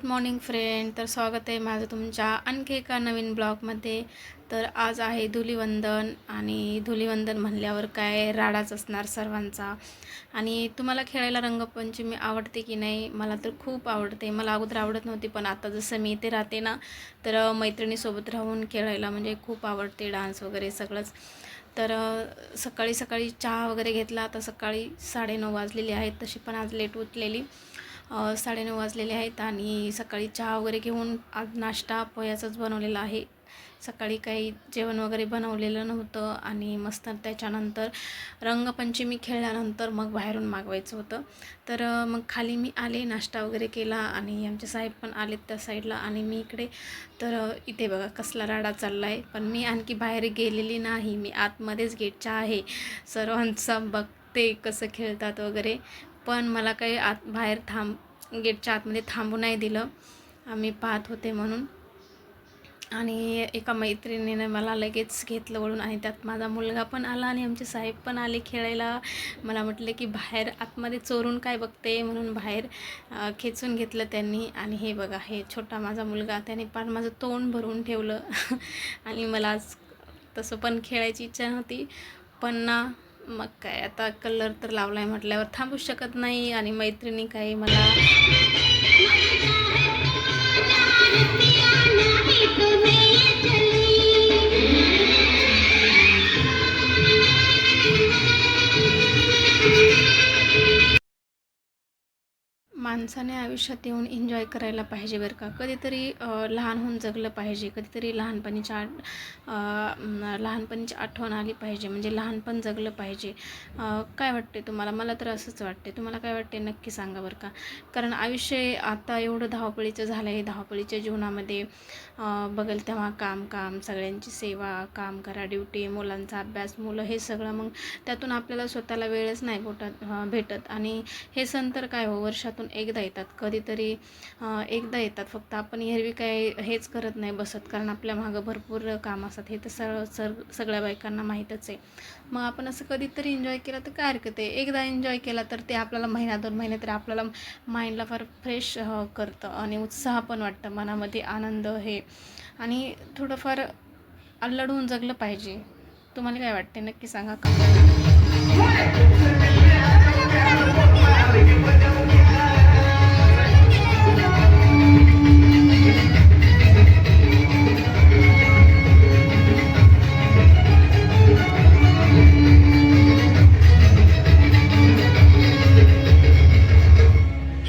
Good morning friend. तर स्वागत आहे माझं तुमच्या आणखी एका नवीन ब्लॉगमध्ये. तर आज आहे धुलिवंदन आणि धुलिवंदन म्हणल्यावर काय राडाच असणार सर्वांचा. आणि तुम्हाला खेळायला रंगपंचमी आवडते की नाही? मला तर खूप आवडते. मला अगोदर आवडत नव्हती, पण आता जसं मी इथे राहते ना, तर मैत्रिणीसोबत राहून खेळायला म्हणजे खूप आवडते. डान्स वगैरे सगळंच. तर सकाळी सकाळी चहा वगैरे घेतला. आता सकाळी 9:30 वाजलेली आहेत, तशी पण आज लेट उठलेली. 9:30 वाजलेले आहेत आणि सकाळी चहा वगैरे घेऊन आज नाश्ता पोह्याचाच बनवलेला आहे. सकाळी काही जेवण वगैरे बनवलेलं नव्हतं आणि मस्त त्याच्यानंतर रंगपंचमी खेळल्यानंतर मग बाहेरून मागवायचं होतं. तर मग खाली मी आले, नाश्ता वगैरे केला आणि आमचे साहेब पण आलेत त्या साईडला आणि मी इकडे. तर इथे बघा कसला राडा चालला आहे. पण मी आणखी बाहेर गेलेली नाही, मी आतमध्येच गेटच्या आहे. सर्वांचा बघते कसं खेळतात वगैरे. पण मला काही बाहेर गेटच्या आतमध्ये थांबू नाही दिलं, आम्ही पाहत होते म्हणून. आणि एका मैत्रिणीने मला लगेच घेतलं वळून आणि त्यात माझा मुलगा पण आला आणि आमचे साहेब पण आले खेळायला. मला म्हटले की बाहेर आतमध्ये चोरून काय बघते, म्हणून बाहेर खेचून घेतलं त्यांनी. आणि हे बघा, हे छोटा माझा मुलगा, त्याने पण माझं तोंड भरून ठेवलं आणि मला आज तसं पण खेळायची इच्छा नव्हती, पण ना मग काय, आता कलर तर लावला आहे म्हटल्यावर थांबू शकत नाही. आणि मैत्रिणी काही मला माणसाने आयुष्यात येऊन एन्जॉय करायला पाहिजे बरं का. कधीतरी लहान होऊन जगलं पाहिजे. कधीतरी लहानपणीची आठवण आली पाहिजे, म्हणजे लहानपण जगलं पाहिजे. काय वाटते तुम्हाला? मला तर असंच वाटते. तुम्हाला काय वाटते नक्की सांगा बरं का. कारण आयुष्य आता एवढं धावपळीचं झालं आहे. धावपळीच्या जीवनामध्ये बघेल तेव्हा काम, सगळ्यांची सेवा, काम करा, ड्युटी, मुलांचा अभ्यास, मुलं, हे सगळं. मग त्यातून आपल्याला स्वतःला वेळच नाही भेटत. आणि हे सण तर काय हो, वर्षातून एकदा येतात, कधीतरी एकदा येतात फक्त. आपण एरवी काय हेच करत नाही बसत, कारण आपल्या मागं भरपूर काम असतात. हे तर सगळ्या बायकांना माहीतच आहे. मग आपण असं कधीतरी एन्जॉय केलं तर काय हरकत आहे. एकदा एन्जॉय केला तर ते आपल्याला महिना 2 महिने तरी आपल्याला माइंडला फार फ्रेश करतं आणि उत्साह पण वाटतं मनामध्ये, आनंद हे. आणि थोडंफार अल्लड होऊन जगलं पाहिजे. तुम्हाला काय वाटते नक्की सांगा का.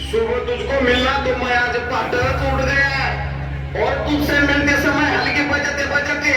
सुबह तुझको मिलना तो मैं आज पाटर तोड़ गया और तुझसे मिलते समय हल्की बजते बजते